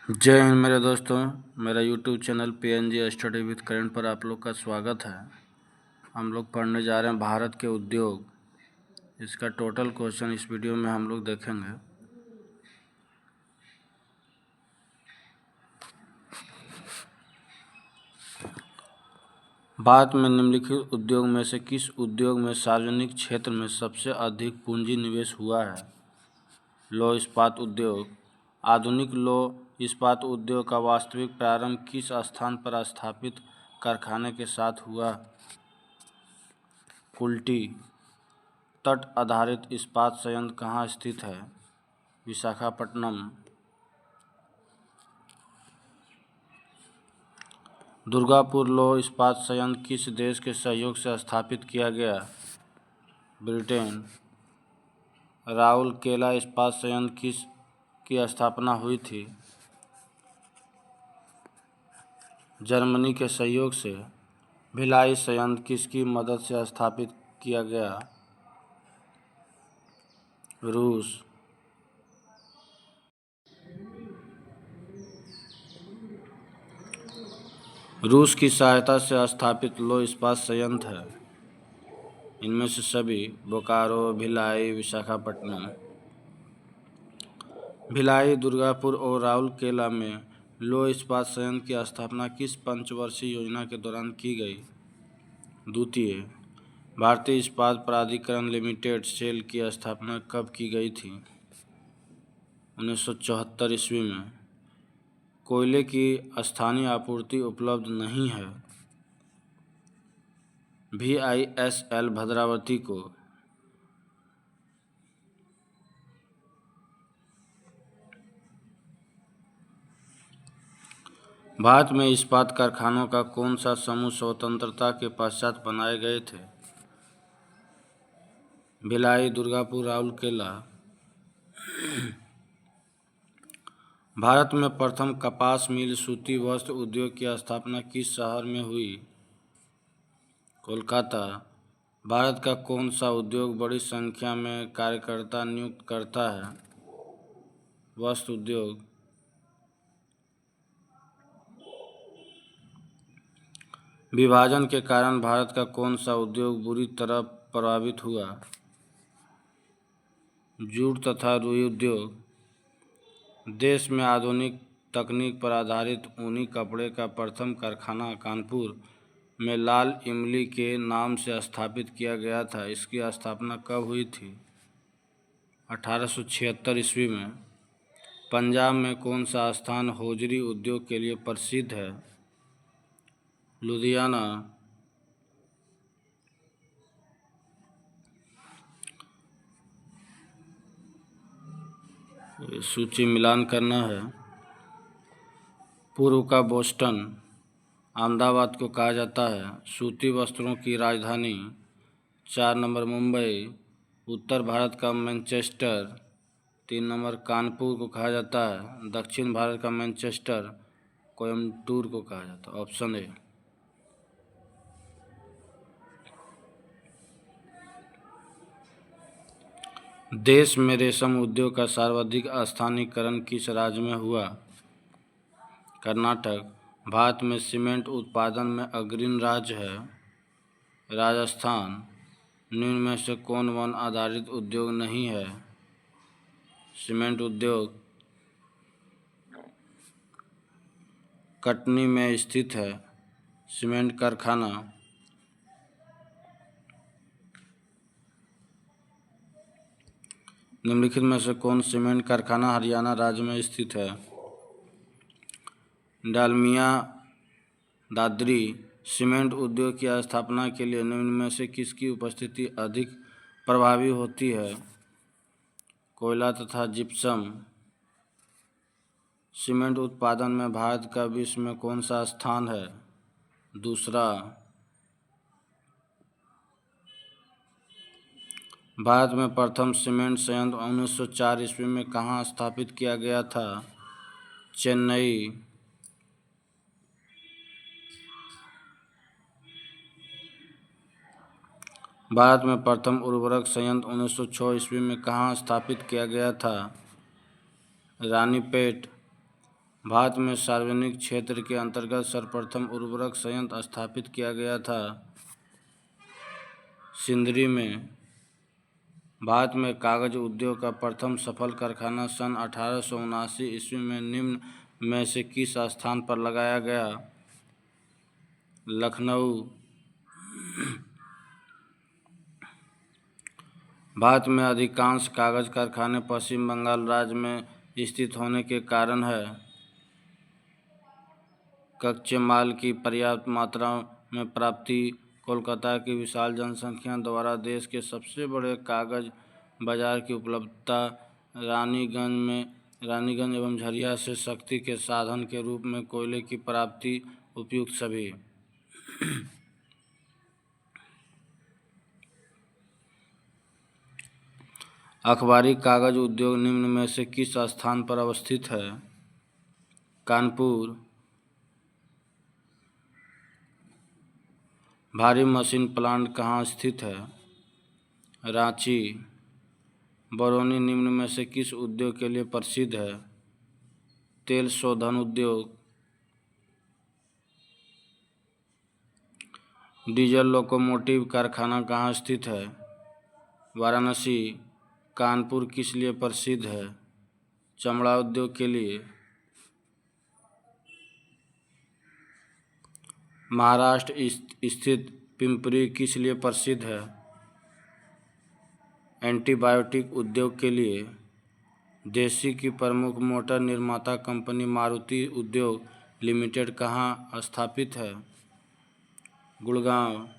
जय हिंद मेरे दोस्तों। मेरा YouTube channel PNG study with current पर आप लोग का स्वागत है। हम लोग पढ़ने जा रहे हैं भारत के उद्योग। इसका टोटल क्वेश्चन इस वीडियो में हम लोग देखेंगे। भारत में निम्नलिखित उद्योग में से किस उद्योग में सार्वजनिक क्षेत्र में सबसे अधिक पूंजी निवेश हुआ है? लौह इस्पात उद्योग। आधुनिक लौह इस्पात उद्योग का वास्तविक प्रारंभ किस स्थान पर स्थापित कारखाने के साथ हुआ? कुल्टी। तट आधारित इस्पात संयंत्र कहाँ स्थित है? विशाखापट्टनम। दुर्गापुर लौह इस्पात संयंत्र किस देश के सहयोग से स्थापित किया गया? ब्रिटेन। राउरकेला इस्पात संयंत्र किस की स्थापना हुई थी? जर्मनी के सहयोग से। भिलाई संयंत्र किसकी मदद से स्थापित किया गया? रूस। रूस की सहायता से स्थापित लौह इस्पात संयंत्र है। इनमें से सभी बोकारो, भिलाई, विशाखापट्टनम। भिलाई, दुर्गापुर और राउरकेला में लौह इस्पात संयंत्र की स्थापना किस पंचवर्षीय योजना के दौरान की गई? द्वितीय। भारतीय इस्पात प्राधिकरण लिमिटेड सेल की स्थापना कब की गई थी? 1974 ईस्वी में। कोयले की स्थानीय आपूर्ति उपलब्ध नहीं है। VISL भद्रावती को। भारत में इस्पात कारखानों का कौन सा समूह स्वतंत्रता के पश्चात बनाए गए थे? भिलाई, दुर्गापुर, राउरकेला। भारत में प्रथम कपास मिल सूती वस्त्र उद्योग की स्थापना किस शहर में हुई? कोलकाता। भारत का कौन सा उद्योग बड़ी संख्या में कार्यकर्ता नियुक्त करता है? वस्त्र उद्योग। विभाजन के कारण भारत का कौन सा उद्योग बुरी तरह प्रभावित हुआ? जूट तथा रुई उद्योग। देश में आधुनिक तकनीक पर आधारित ऊनी कपड़े का प्रथम कारखाना कानपुर में लाल इमली के नाम से स्थापित किया गया था। इसकी स्थापना कब हुई थी? 1876 ईस्वी में। पंजाब में कौन सा स्थान होजरी उद्योग के लिए प्रसिद्ध है? लुधियाना। सूची मिलान करना है। पूर्व का बोस्टन, अहमदाबाद को कहा जाता है सूती वस्त्रों की राजधानी। 4 नंबर मुंबई। उत्तर भारत का मैनचेस्टर। 3 नंबर कानपुर को कहा जाता है। दक्षिण भारत का मैनचेस्टर कोयम्बटूर को कहा जाता है। Option A. देश में रेशम उद्योग का सर्वाधिक स्थानीयकरण किस राज्य में हुआ? कर्नाटक। भारत में सीमेंट उत्पादन में अग्रणी राज्य है? राजस्थान। निम्न में से कौन वन आधारित उद्योग नहीं है? सीमेंट उद्योग। कटनी में स्थित है सीमेंट कारखाना। निम्नलिखित में से कौन सीमेंट कारखाना हरियाणा राज्य में स्थित है? डालमिया दादरी। सीमेंट उद्योग की स्थापना के लिए निम्न में से किसकी उपस्थिति अधिक प्रभावी होती है? कोयला तथा जिप्सम। सीमेंट उत्पादन में भारत का विश्व में कौन सा स्थान है? दूसरा। भारत में प्रथम सीमेंट संयंत्र 1904 ईस्वी में कहाँ स्थापित किया गया था? चेन्नई। भारत में प्रथम उर्वरक संयंत्र 1906 ईस्वी में कहाँ स्थापित किया गया था? रानीपेट। भारत में सार्वजनिक क्षेत्र के अंतर्गत सर्वप्रथम उर्वरक संयंत्र स्थापित किया गया था। सिंदरी में भारत में कागज उद्योग का प्रथम सफल कारखाना सन 1879 ईस्वी में निम्न में से किस स्थान पर लगाया गया? लखनऊ। भारत में अधिकांश कागज कारखाने पश्चिम बंगाल राज्य में स्थित होने के कारण है। कच्चे माल की पर्याप्त मात्रा में प्राप्ति, कोलकाता की विशाल जनसंख्या द्वारा देश के सबसे बड़े कागज बाजार की उपलब्धता, रानीगंज एवं झरिया से शक्ति के साधन के रूप में कोयले की प्राप्ति उपयुक्त सभी। अखबारी कागज उद्योग निम्न में से किस स्थान पर अवस्थित है? कानपुर। भारी मशीन प्लांट कहाँ स्थित है? रांची। बरौनी निम्न में से किस उद्योग के लिए प्रसिद्ध है? तेल शोधन उद्योग। डीजल लोकोमोटिव कारखाना कहाँ स्थित है? वाराणसी। कानपुर किस लिए प्रसिद्ध है? चमड़ा उद्योग के लिए। महाराष्ट्र स्थित पिंपरी किस लिए प्रसिद्ध है? एंटीबायोटिक उद्योग के लिए। देशी की प्रमुख मोटर निर्माता कंपनी मारुति उद्योग लिमिटेड कहाँ स्थापित है? गुड़गांव।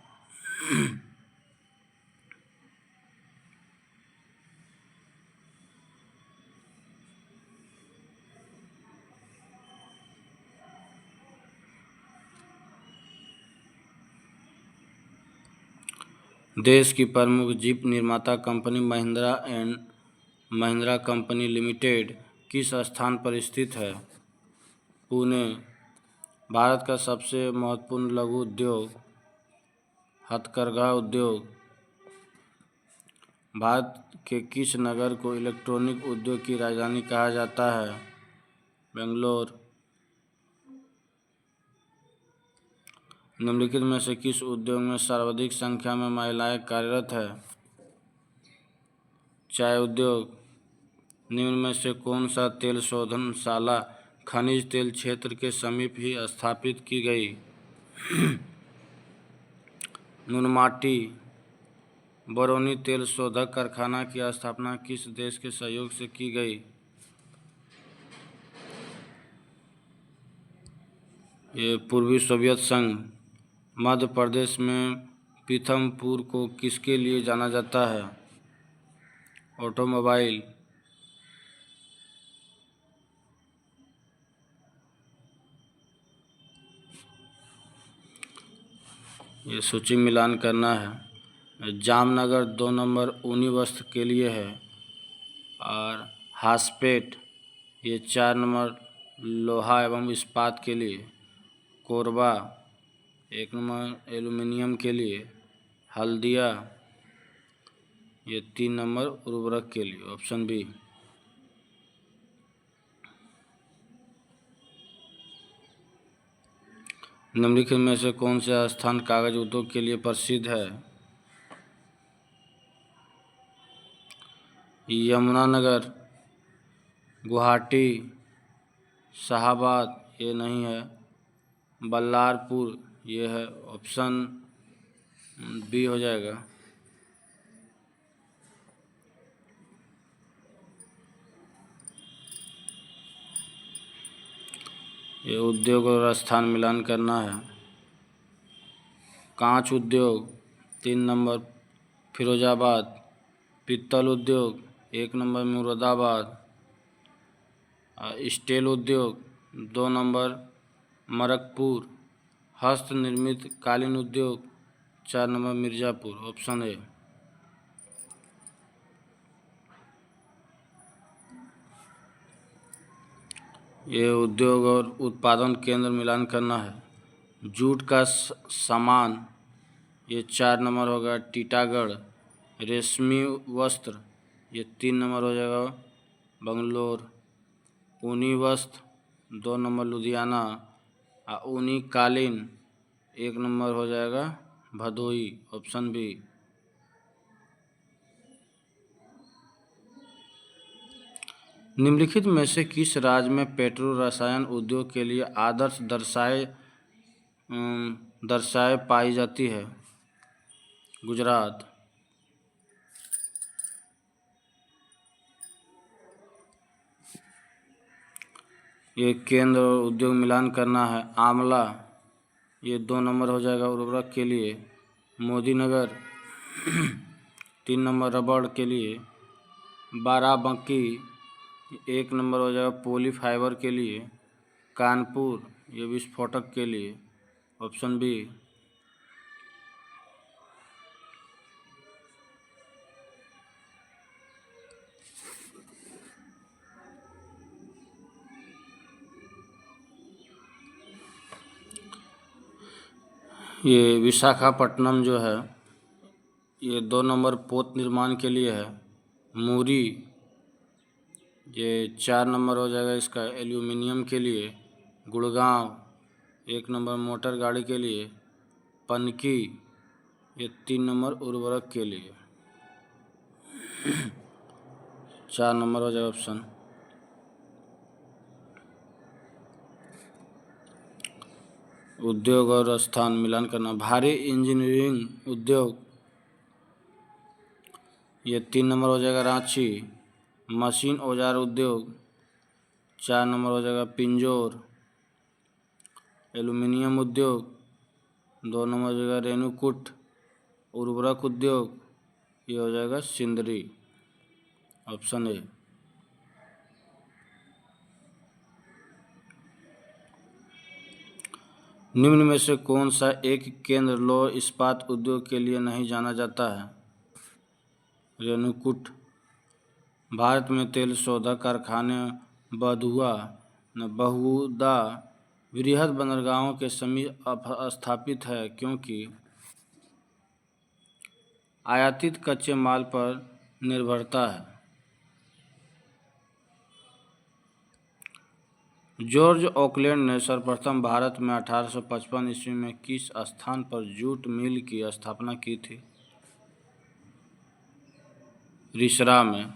देश की प्रमुख जीप निर्माता कंपनी महिंद्रा कंपनी लिमिटेड किस स्थान पर स्थित है? पुणे। भारत का सबसे महत्वपूर्ण लघु उद्योग। हथकरघा उद्योग। भारत के किस नगर को इलेक्ट्रॉनिक उद्योग की राजधानी कहा जाता है? बेंगलोर। निम्नलिखित में से किस उद्योग में सर्वाधिक संख्या में महिलाएं कार्यरत है? चाय उद्योग। निम्न में से कौन सा तेल शोधनशाला खनिज तेल क्षेत्र के समीप ही स्थापित की गई? नुनमाटी। बरौनी तेल शोधक कारखाना की स्थापना किस देश के सहयोग से की गई? ये पूर्वी सोवियत संघ। मध्य प्रदेश में पीथमपुर को किसके लिए जाना जाता है? ऑटोमोबाइल। ये सूची मिलान करना है। जामनगर 2 नंबर ऊनी वस्त्र के लिए है और हासपेट ये 4 नंबर लोहा एवं इस्पात के लिए। कोरबा 1 नंबर एल्युमिनियम के लिए। हल्दिया ये 3 नंबर उर्वरक के लिए। Option B. निम्नलिखित में से कौन सा स्थान कागज उद्योग के लिए प्रसिद्ध है? यमुनानगर, गुवाहाटी, शाहाबाद ये नहीं है, बल्लारपुर ये है। ऑप्शन बी हो जाएगा। ये उद्योग और स्थान मिलान करना है। कांच उद्योग 3 नंबर फिरोजाबाद। पीतल उद्योग 1 नंबर मुरादाबाद। स्टील उद्योग 2 नंबर मरकपुर। हस्त निर्मित कालीन उद्योग 4 नंबर मिर्ज़ापुर। Option A. ये उद्योग और उत्पादन केंद्र मिलान करना है। जूट का सामान ये 4 नंबर होगा टीटागढ़। रेशमी वस्त्र ये 3 नंबर हो जाएगा बंगलोर। ऊनी वस्त्र 2 नंबर लुधियाना। ऊनी कालीन 1 नंबर हो जाएगा भदोई, ऑप्शन बी। निम्नलिखित में से किस राज्य में पेट्रो रसायन उद्योग के लिए आदर्श दर्शाए पाई जाती है? गुजरात। ये केंद्र और उद्योग मिलान करना है। आंवला ये 2 नंबर हो जाएगा उर्वरक के लिए। मोदीनगर 3 नंबर रबड़ के लिए। बाराबंकी 1 नंबर हो जाएगा पॉली फाइबर के लिए। कानपुर ये विस्फोटक के लिए, ऑप्शन बी। ये विशाखापट्टनम जो है ये 2 नंबर पोत निर्माण के लिए है। मूरी ये 4 नंबर हो जाएगा इसका एल्यूमिनियम के लिए। गुड़गांव 1 नंबर मोटर गाड़ी के लिए। पनकी ये 3 नंबर उर्वरक के लिए। 4 नंबर हो जाएगा ऑप्शन। उद्योग और स्थान मिलान करना। भारी इंजीनियरिंग उद्योग ये 3 नंबर हो जाएगा रांची। मशीन औजार उद्योग 4 नंबर हो जाएगा पिंजौर। एल्यूमिनियम उद्योग 2 नंबर हो जाएगा रेणुकूट। उर्वरक उद्योग ये हो जाएगा सिंदरी, ऑप्शन ए। निम्न में से कौन सा एक केंद्र लौह इस्पात उद्योग के लिए नहीं जाना जाता है? रेणुकूट। भारत में तेल शोधक कारखाने बहुधा वृहद बंदरगाहों के समीप स्थापित है क्योंकि आयातित कच्चे माल पर निर्भरता है। जॉर्ज ऑकलैंड ने सर्वप्रथम भारत में 1855 ईस्वी में किस स्थान पर जूट मिल की स्थापना की थी? रिसरा में।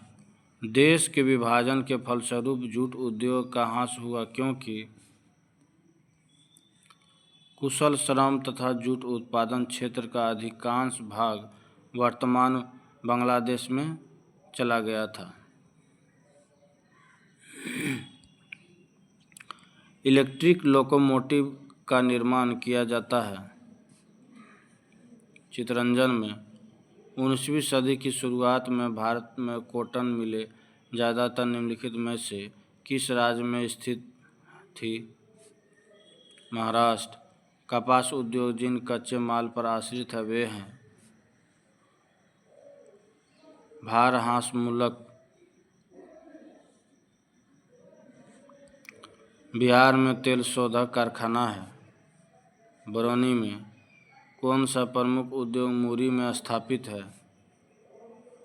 देश के विभाजन के फलस्वरूप जूट उद्योग का ह्रास हुआ क्योंकि कुशल श्रम तथा जूट उत्पादन क्षेत्र का अधिकांश भाग वर्तमान बांग्लादेश में चला गया था। इलेक्ट्रिक लोकोमोटिव का निर्माण किया जाता है चितरंजन में। 19वीं सदी की शुरुआत में भारत में कॉटन मिलें ज़्यादातर निम्नलिखित में से किस राज्य में स्थित थी? महाराष्ट्र। कपास उद्योग जिन कच्चे माल पर आश्रित है वे हैं भारहांसमूलक। बिहार में तेल शोधक कारखाना है। बरौनी में। कौन सा प्रमुख उद्योग मुरी में स्थापित है?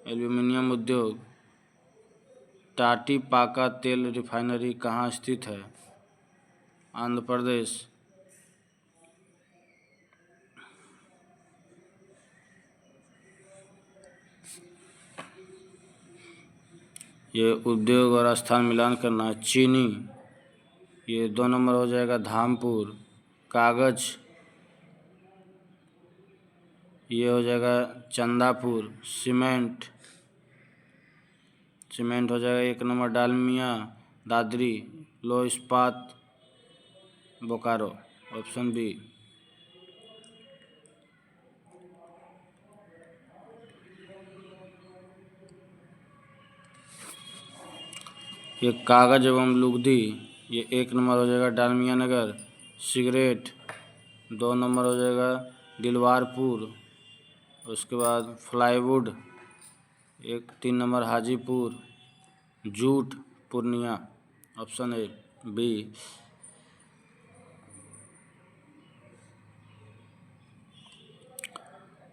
एल्यूमिनियम उद्योग। टाटीपाका तेल रिफाइनरी कहाँ स्थित है? आंध्र प्रदेश। ये उद्योग और स्थान मिलान करना है। चीनी ये 2 नंबर हो जाएगा धामपुर। कागज ये हो जाएगा चंदापुर। सीमेंट हो जाएगा 1 नंबर डालमिया दादरी। लौह इस्पात बोकारो, ऑप्शन बी। ये कागज एवं लुगदी ये 1 नंबर हो जाएगा डालमिया नगर। सिगरेट 2 नंबर हो जाएगा दिलवारपुर। उसके बाद plywood 3 number Hajipur. Jute Purnia, option A B.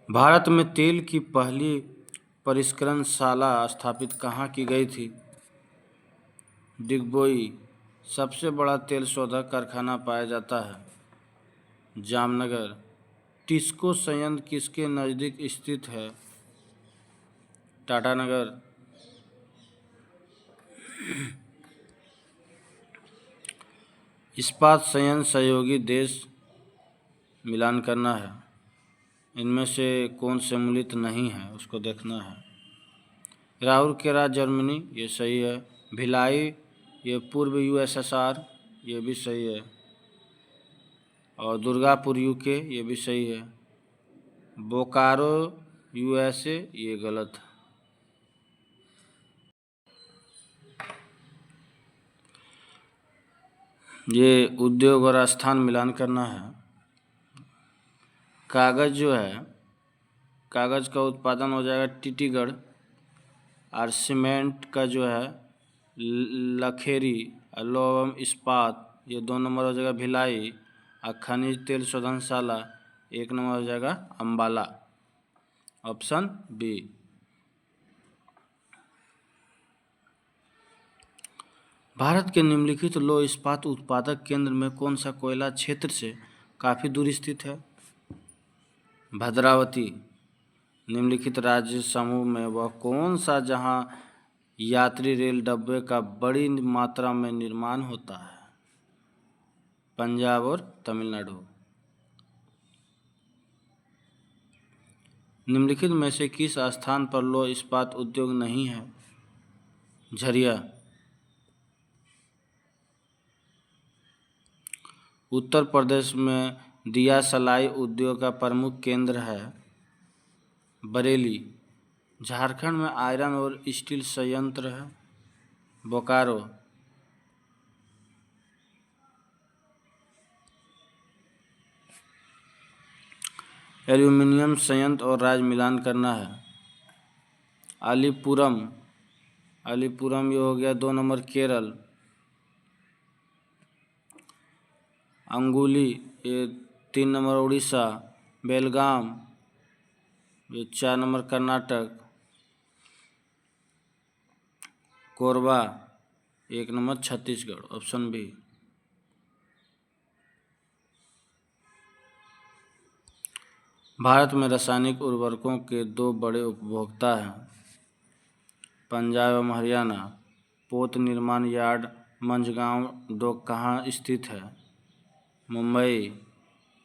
Bharat में तेल की पहली परिष्करणशाला स्थापित कहाँ की गई थी? डिगबोई। सबसे बड़ा तेल शोधक कारखाना पाया जाता है? जामनगर। टिस्को संयंत्र किसके नज़दीक स्थित है? टाटानगर। इस्पात संयंत्र सहयोगी देश मिलान करना है, इनमें से कौन सम्मिलित नहीं है उसको देखना है। राउरकेला जर्मनी, ये सही है। भिलाई, ये पूर्व यूएसएसआर, ये भी सही है। और दुर्गापुर यूके, ये भी सही है। बोकारो यूएसए, ये गलत है। ये उद्योग और स्थान मिलान करना है। कागज़ जो है, कागज़ का उत्पादन हो जाएगा टीटीगढ़, और सीमेंट का जो है लखेरी, लौह एवं इस्पात, ये 2 नंबर हो जाएगा भिलाई, और खनिज तेल शोधनशाला 1 नंबर हो जाएगा अम्बाला, ऑप्शन बी। भारत के निम्नलिखित लौह इस्पात उत्पादक केंद्र में कौन सा कोयला क्षेत्र से काफ़ी दूर स्थित है? भद्रावती। निम्नलिखित राज्य समूह में वह कौन सा जहां यात्री रेल डब्बे का बड़ी मात्रा में निर्माण होता है? पंजाब और तमिलनाडु। निम्नलिखित में से किस स्थान पर लौह इस्पात उद्योग नहीं है? झरिया। उत्तर प्रदेश में दिया सलाई उद्योग का प्रमुख केंद्र है? बरेली। झारखंड में आयरन और स्टील संयंत्र है? बोकारो। एल्यूमिनियम संयंत्र और राज्य मिलान करना है? अलीपुरम। अलीपुरम ये हो गया 2 नंबर केरल। अंगुली, ये 3 नंबर उड़ीसा। बेलगाम, ये 4 number Karnataka. Korba, 1 number Chhattisgarh, option B. Bharat में रासायनिक उर्वरकों के 2 बड़े उपभोक्ता हैं? पंजाब एवं हरियाणा। पोत निर्माण यार्ड मंझगांव 2 कहाँ स्थित है? मुंबई।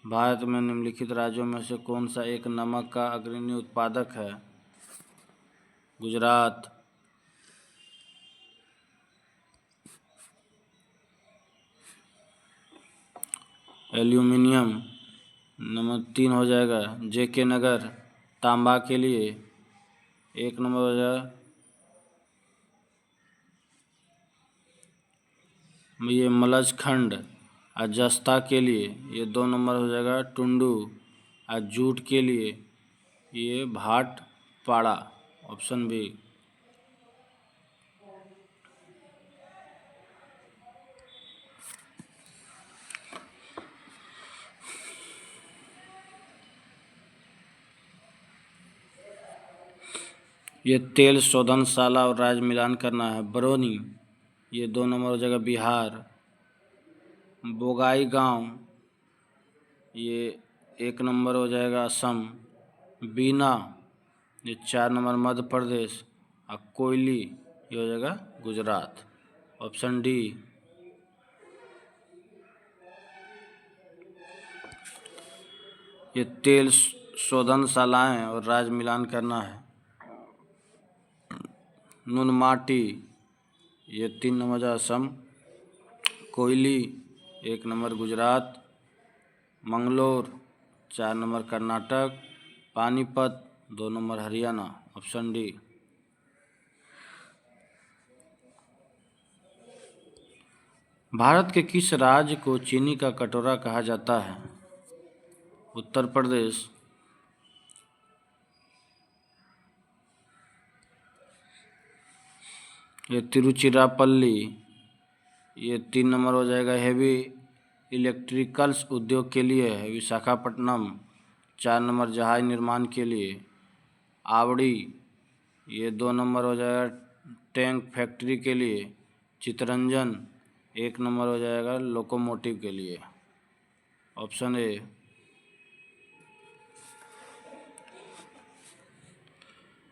भारत में निम्नलिखित राज्यों में से कौन सा एक नमक का अग्रणी उत्पादक है? गुजरात। एल्यूमिनियम नंबर 3 हो जाएगा जेके नगर। तांबा के लिए 1 नंबर हो जाएगा ये मलजखंड, और जस्ता के लिए ये 2 नंबर हो जाएगा टुंडू, और जूट के लिए ये भाटपाड़ा, ऑप्शन बी। ये तेल शोधनशाला और राज्य मिलान करना है? बरौनी, ये 2 नंबर हो जाएगा बिहार। बोगाई गांव, ये 1 नंबर हो जाएगा असम। बीना, ये 4 नंबर मध्य प्रदेश, और कोयली ये हो जाएगा गुजरात, ऑप्शन डी। ये तेल शोधनशालाएँ और राज्य मिलान करना है? नुनमाटी, ये 3 नंबर असम। कोयली 1 number Gujarat. Mangalore 4 number Karnataka. Panipat 2 number Haryana, option D. Bharat के किस राज्य को चीनी का कटोरा कहा जाता है? उत्तर प्रदेश। ये तिरुचिरापल्ली, ये 3 नंबर हो जाएगा हेवी इलेक्ट्रिकल्स उद्योग के लिए है। विशाखापट्टनम 4 नंबर जहाज निर्माण के लिए। आवड़ी, ये 2 नंबर हो जाएगा टैंक फैक्ट्री के लिए। चितरंजन 1 नंबर हो जाएगा लोकोमोटिव के लिए, ऑप्शन ए।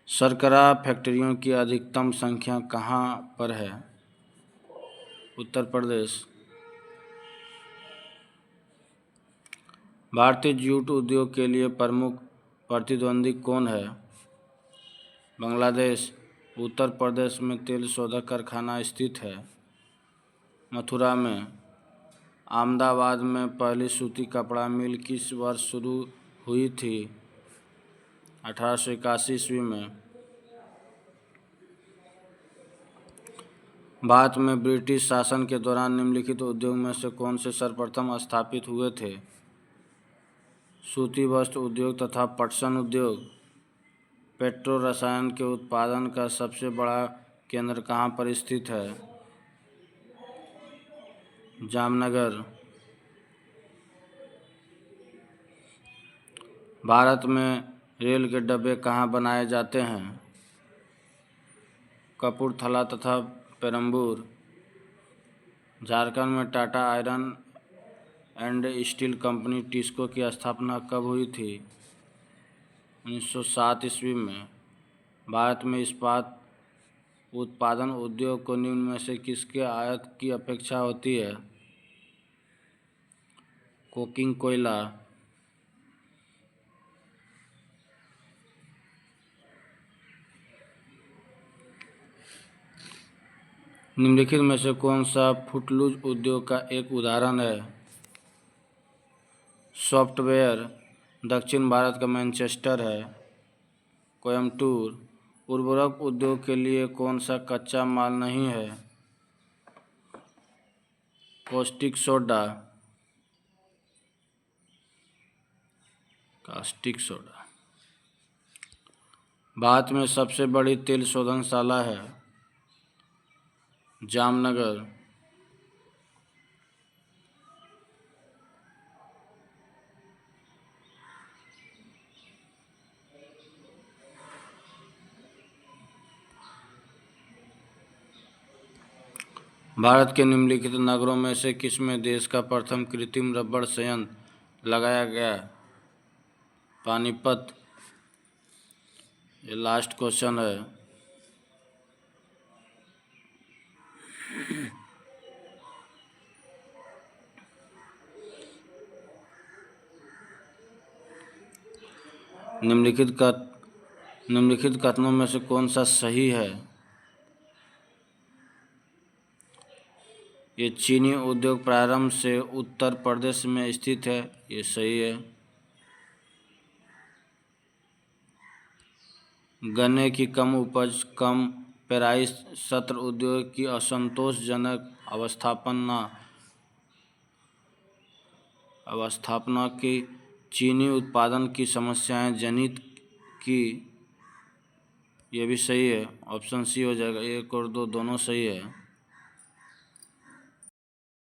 शर्करा फैक्ट्रियों की अधिकतम संख्या कहाँ पर है? उत्तर प्रदेश। भारतीय जूट उद्योग के लिए प्रमुख प्रतिद्वंदी कौन है? बांग्लादेश। उत्तर प्रदेश में तेल शोधक कारखाना स्थित है। मथुरा में। अहमदाबाद में पहली सूती कपड़ा मिल किस वर्ष शुरू हुई थी? 1881 ईस्वी में। भारत में ब्रिटिश शासन के दौरान निम्नलिखित उद्योग में से कौन से सर्वप्रथम स्थापित हुए थे? सूती वस्त्र उद्योग तथा पटसन उद्योग। पेट्रो रसायन के उत्पादन का सबसे बड़ा केंद्र कहाँ पर स्थित है? जामनगर। भारत में रेल के डब्बे कहाँ बनाए जाते हैं? कपूरथला तथा पेरम्बूर। झारखंड में Tata iron and steel company TISCO की स्थापना कब हुई थी? 1907 ईस्वी में। भारत में इस्पात उत्पादन उद्योग को निम्न में से किसके आयात की अपेक्षा होती है? कोकिंग कोयला। निम्नलिखित में से कौन सा फुटलूज उद्योग का एक उदाहरण है? सॉफ्टवेयर। दक्षिण भारत का मैनचेस्टर है। कोयम्बटूर। उर्वरक उद्योग के लिए कौन सा कच्चा माल नहीं है? Caustic soda. Caustic soda. Bharat में सबसे बड़ी तेल शोधनशाला है? जामनगर। भारत के निम्नलिखित नगरों में से किसमें देश का प्रथम कृत्रिम रबड़ संयंत्र लगाया गया? पानीपत। ये लास्ट क्वेश्चन है। निम्नलिखित कथनों में से कौन सा सही है? ये चीनी उद्योग प्रारंभ से उत्तर प्रदेश में स्थित है, ये सही है। गन्ने की कम उपज, कम पेराई सत्र उद्योग की असंतोषजनक अवस्थापना की चीनी उत्पादन की समस्याएं जनित की, ये भी सही है। ऑप्शन सी हो जाएगा। 1 और 2 दोनों सही है।